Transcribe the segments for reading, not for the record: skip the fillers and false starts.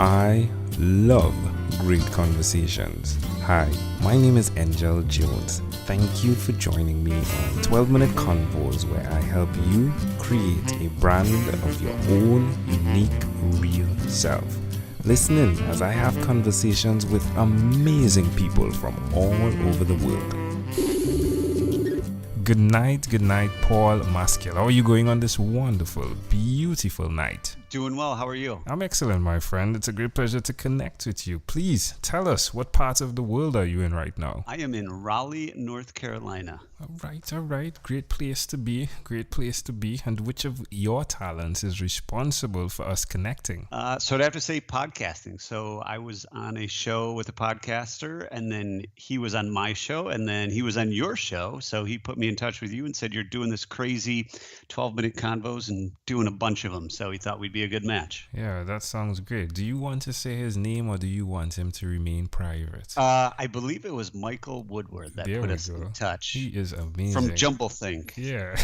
I love great conversations. Hi, my name is Angel Jones. Thank you for joining me on 12-minute convos where I help you create a brand of your own unique, real self. Listen in as I have conversations with amazing people from all over the world. Good night, Paul Maskill. How are you going on this wonderful, beautiful night? Doing well. How are you? I'm excellent, my friend. It's a great pleasure to connect with you. Please tell us, what part of the world are you in right now? I am in Raleigh, North Carolina. All right. Great place to be. And which of your talents is responsible for us connecting? So I'd have to say podcasting. So I was on a show with a podcaster, and then he was on my show, and then he was on your show. So he put me in touch with you and said, you're doing this crazy 12-minute convos and doing a bunch of them. So he thought we'd be a good match. Yeah, that sounds great. Do you want to say his name or do you want him to remain private? I believe it was Michael Woodward that put us in touch. He is amazing. From Jumblethink. Yeah,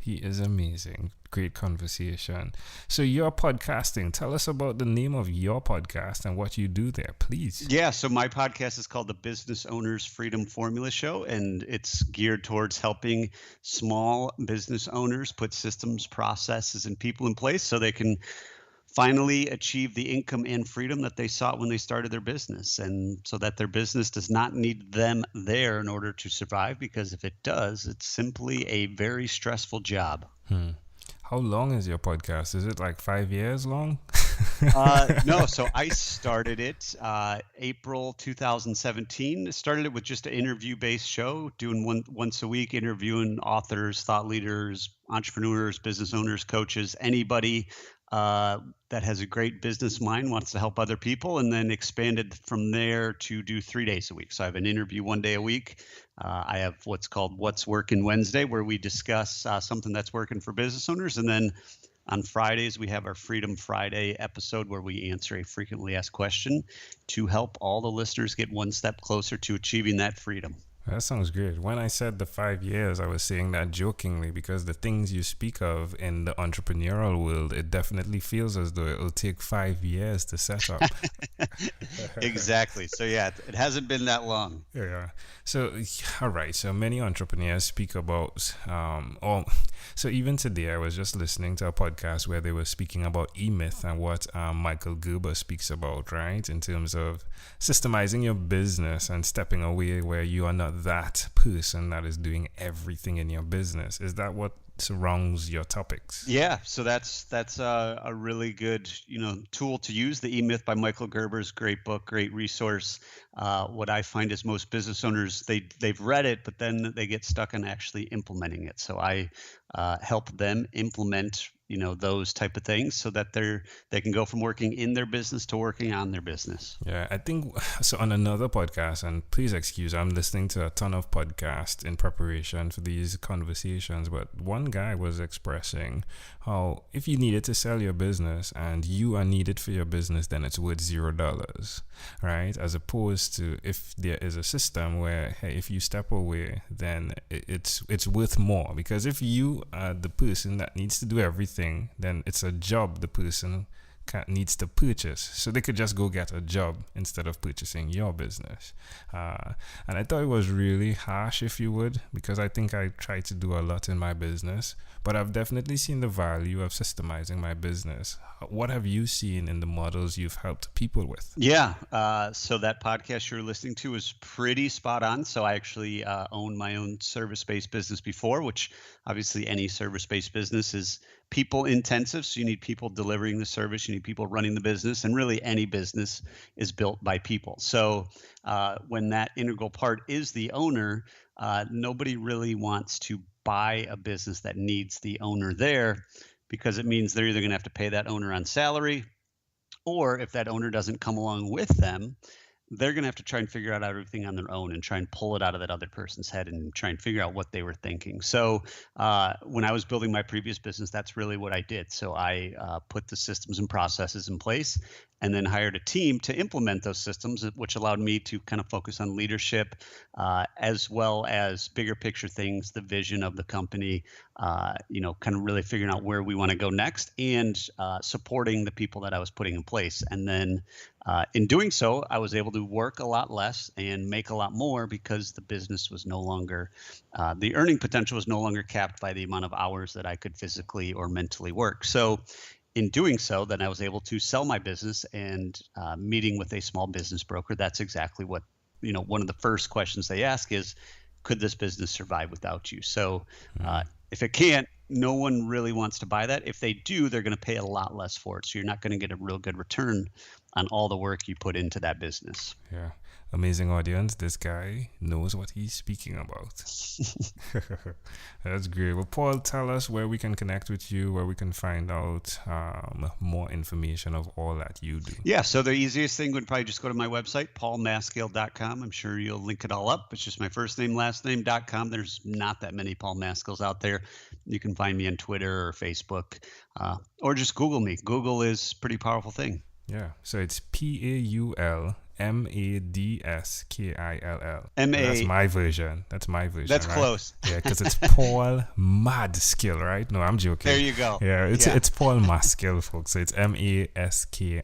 he is amazing. Great conversation. So you're podcasting. Tell us about the name of your podcast and what you do there, please. Yeah, so my podcast is called the Business Owners Freedom Formula Show, and it's geared towards helping small business owners put systems, processes, and people in place so they can finally achieve the income and freedom that they sought when they started their business, and so that their business does not need them there in order to survive, because if it does, it's simply a very stressful job. How long is your podcast? Is it like 5 years long? No, so I started it April 2017. Started it with just an interview-based show, doing once a week, interviewing authors, thought leaders, entrepreneurs, business owners, coaches, anybody that has a great business mind, wants to help other people, and then expanded from there to do 3 days a week. So I have an interview 1 day a week. I have what's called What's Working Wednesday, where we discuss something that's working for business owners. And then on Fridays, we have our Freedom Friday episode where we answer a frequently asked question to help all the listeners get one step closer to achieving that freedom. That sounds great. When I said the 5 years, I was saying that jokingly because the things you speak of in the entrepreneurial world, it definitely feels as though it will take 5 years to set up. Exactly. So yeah, it hasn't been that long. Yeah. So, all right. So many entrepreneurs speak about, so even today I was just listening to a podcast where they were speaking about E-Myth and what Michael Gerber speaks about, right? In terms of systemizing your business and stepping away where you are not that person that is doing everything in your business. Is that what surrounds your topics? Yeah, so that's a really good tool to use. The E-Myth by Michael Gerber's great book, great resource. What I find is most business owners, they've read it, but then they get stuck on actually implementing it. So I help them implement those type of things so that they can go from working in their business to working on their business. Yeah, I think so. On another podcast, and please excuse, I'm listening to a ton of podcasts in preparation for these conversations, but one guy was expressing how if you needed to sell your business and you are needed for your business, then it's worth $0, right? As opposed to if there is a system where, hey, if you step away, then it's worth more, because if you are the person that needs to do everything, then it's a job the person needs to purchase. So they could just go get a job instead of purchasing your business. And I thought it was really harsh, if you would, because I think I try to do a lot in my business, but I've definitely seen the value of systemizing my business. What have you seen in the models you've helped people with? Yeah. So that podcast you're listening to is pretty spot on. So I actually owned my own service-based business before, which obviously any service-based business is people intensive. So you need people delivering the service, you need people running the business, and really any business is built by people. So when that integral part is the owner, nobody really wants to buy a business that needs the owner there, because it means they're either going to have to pay that owner on salary, or if that owner doesn't come along with them, they're going to have to try and figure out everything on their own and try and pull it out of that other person's head and try and figure out what they were thinking. So when I was building my previous business, that's really what I did. So I put the systems and processes in place and then hired a team to implement those systems, which allowed me to kind of focus on leadership as well as bigger picture things, the vision of the company, kind of really figuring out where we want to go next and supporting the people that I was putting in place. And then in doing so, I was able to work a lot less and make a lot more because the business was no longer, the earning potential was no longer capped by the amount of hours that I could physically or mentally work. So in doing so, then I was able to sell my business, and meeting with a small business broker, that's exactly what, one of the first questions they ask is, could this business survive without you? So if it can't, no one really wants to buy that. If they do, they're going to pay a lot less for it. So you're not going to get a real good return on all the work you put into that business. Yeah. Amazing audience. This guy knows what he's speaking about. That's great. Well, Paul, tell us where we can connect with you, where we can find out more information of all that you do. Yeah, so the easiest thing would probably just go to my website, paulmaskill.com. I'm sure you'll link it all up. It's just my first name, last name.com. There's not that many Paul Maskills out there. You can find me on Twitter or Facebook, or just Google me. Google is a pretty powerful thing. Yeah, so it's PaulMaskill. That's my version. That's right? Close. Yeah, because it's Paul Maskill, right? No, I'm joking. There you go. Yeah, it's Paul Maskill, folks. So it's Maskill.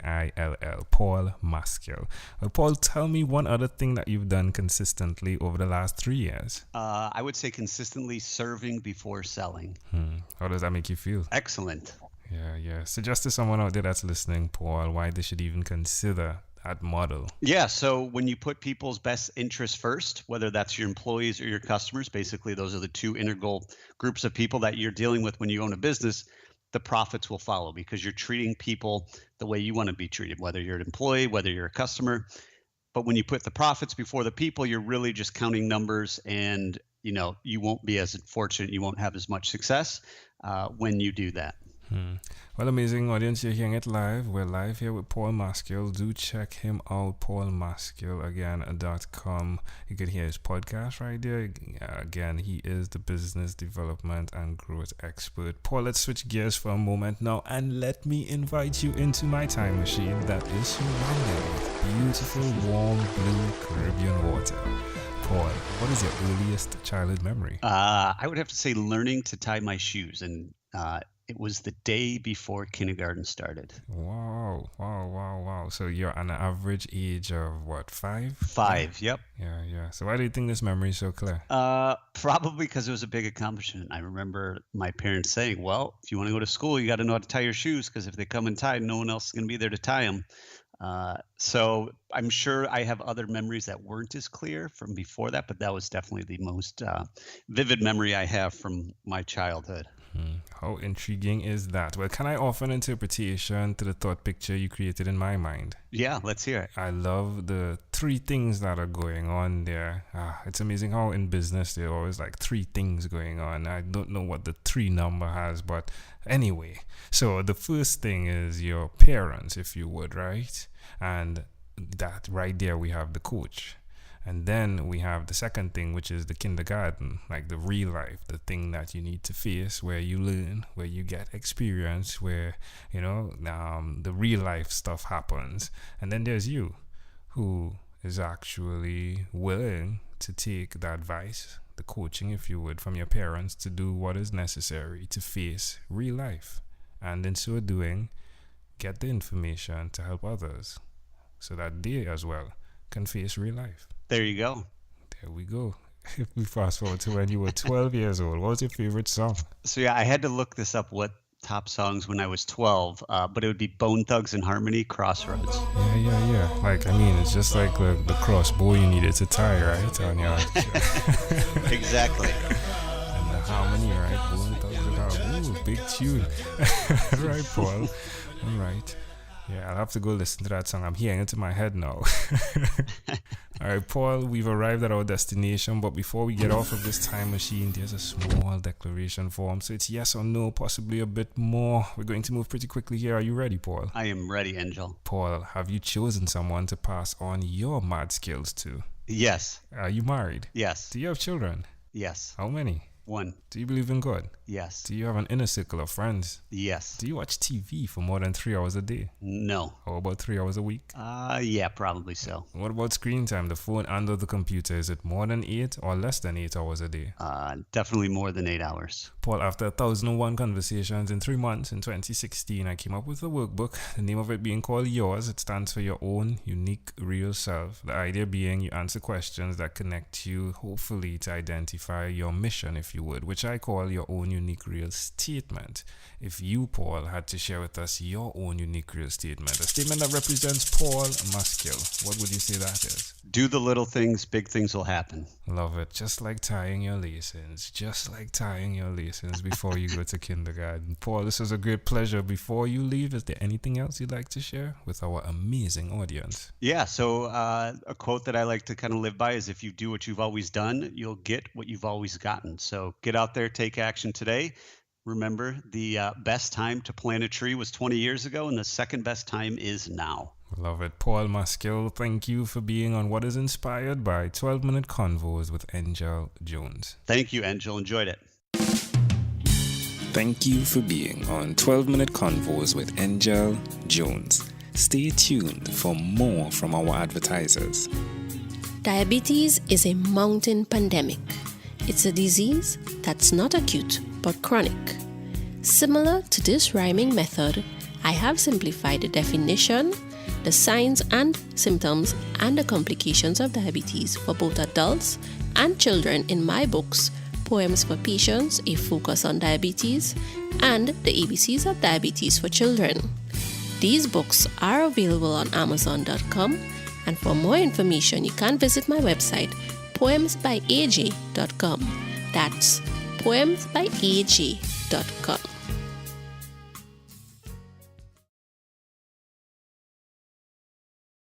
Paul Maskill. Well, Paul, tell me one other thing that you've done consistently over the last 3 years. I would say consistently serving before selling. How does that make you feel? Excellent. Yeah. Suggest to someone out there that's listening, Paul, why they should even consider that model. Yeah. So when you put people's best interests first, whether that's your employees or your customers, basically those are the two integral groups of people that you're dealing with when you own a business, the profits will follow because you're treating people the way you want to be treated, whether you're an employee, whether you're a customer. But when you put the profits before the people, you're really just counting numbers, and you won't be as fortunate. You won't have as much success when you do that. Well, amazing audience, you're hearing it live. We're live here with Paul Maskill. Do check him out, paulmaskill.com. You can hear his podcast right there. Again, he is the business development and growth expert. Paul, let's switch gears for a moment now and let me invite you into my time machine that is surrounded with beautiful, warm, blue Caribbean water. Paul, what is your earliest childhood memory? I would have to say learning to tie my shoes, and it was the day before kindergarten started. Wow. So you're an average age of what, 5? 5, yep. Yeah. So why do you think this memory is so clear? Probably because it was a big accomplishment. I remember my parents saying, well, if you want to go to school, you got to know how to tie your shoes, because if they come untied, no one else is going to be there to tie them. So I'm sure I have other memories that weren't as clear from before that, but that was definitely the most vivid memory I have from my childhood. How intriguing is that? Well, can I offer an interpretation to the thought picture you created in my mind? Yeah, let's hear it. I love the 3 things that are going on there. It's amazing how in business there are always like 3 things going on. I don't know what the 3 number has, but anyway. So the first thing is your parents, if you would, right? And that right there we have the coach. And then we have the second thing, which is the kindergarten, like the real life, the thing that you need to face, where you learn, where you get experience, where, the real life stuff happens. And then there's you, who is actually willing to take the advice, the coaching, if you would, from your parents to do what is necessary to face real life. And in so doing, get the information to help others so that they as well can face real life. There you go. There we go. If we fast forward to when you were 12 years old, what was your favorite song? So I had to look this up, what top songs when I was 12, but it would be Bone Thugs and Harmony, Crossroads. Yeah. It's just like the crossbow you needed to tie, right? On your Exactly. And the harmony, right? Bone Thugs and Harmony. Ooh, big tune. Right, Paul? All right. Yeah, I'll have to go listen to that song. I'm hearing it in my head now. All right, Paul, we've arrived at our destination, but before we get off of this time machine, there's a small declaration form. So it's yes or no, possibly a bit more. We're going to move pretty quickly here. Are you ready, Paul? I am ready, Angel. Paul, have you chosen someone to pass on your mad skills to? Yes. Are you married? Yes. Do you have children? Yes. How many? One. Do you believe in God? Yes. Do you have an inner circle of friends? Yes. Do you watch TV for more than 3 hours a day? No. How about 3 hours a week? Yeah, probably so. What about screen time, the phone and or the computer? Is it more than 8 or less than 8 hours a day? Definitely more than 8 hours. Paul, after 1,001 conversations in 3 months in 2016, I came up with a workbook, the name of it being called Yours. It stands for your own unique real self. The idea being you answer questions that connect you, hopefully to identify your mission, if you would, which I call your own unique real statement. If you, Paul, had to share with us your own unique real statement, a statement that represents Paul Maskill, what would you say that is? Do the little things, big things will happen. Love it. Just like tying your laces. Just like tying your laces before you go to kindergarten. Paul, this was a great pleasure. Before you leave, is there anything else you'd like to share with our amazing audience? Yeah, so a quote that I like to kind of live by is if you do what you've always done, you'll get what you've always gotten. So get out there, take action today. Remember, the best time to plant a tree was 20 years ago, and the second best time is now. Love it. Paul Maskill, thank you for being on what is inspired by 12-Minute Convos with Angel Jones. Thank you, Angel. Enjoyed it. Thank you for being on 12-Minute Convos with Angel Jones. Stay tuned for more from our advertisers. Diabetes is a mountain pandemic. It's a disease that's not acute but chronic. Similar to this rhyming method, I have simplified the definition, the signs and symptoms, and the complications of diabetes for both adults and children in my books, Poems for Patients, A Focus on Diabetes, and The ABCs of Diabetes for Children. These books are available on Amazon.com, and for more information, you can visit my website, poemsbyaj.com. That's poemsbyaj.com.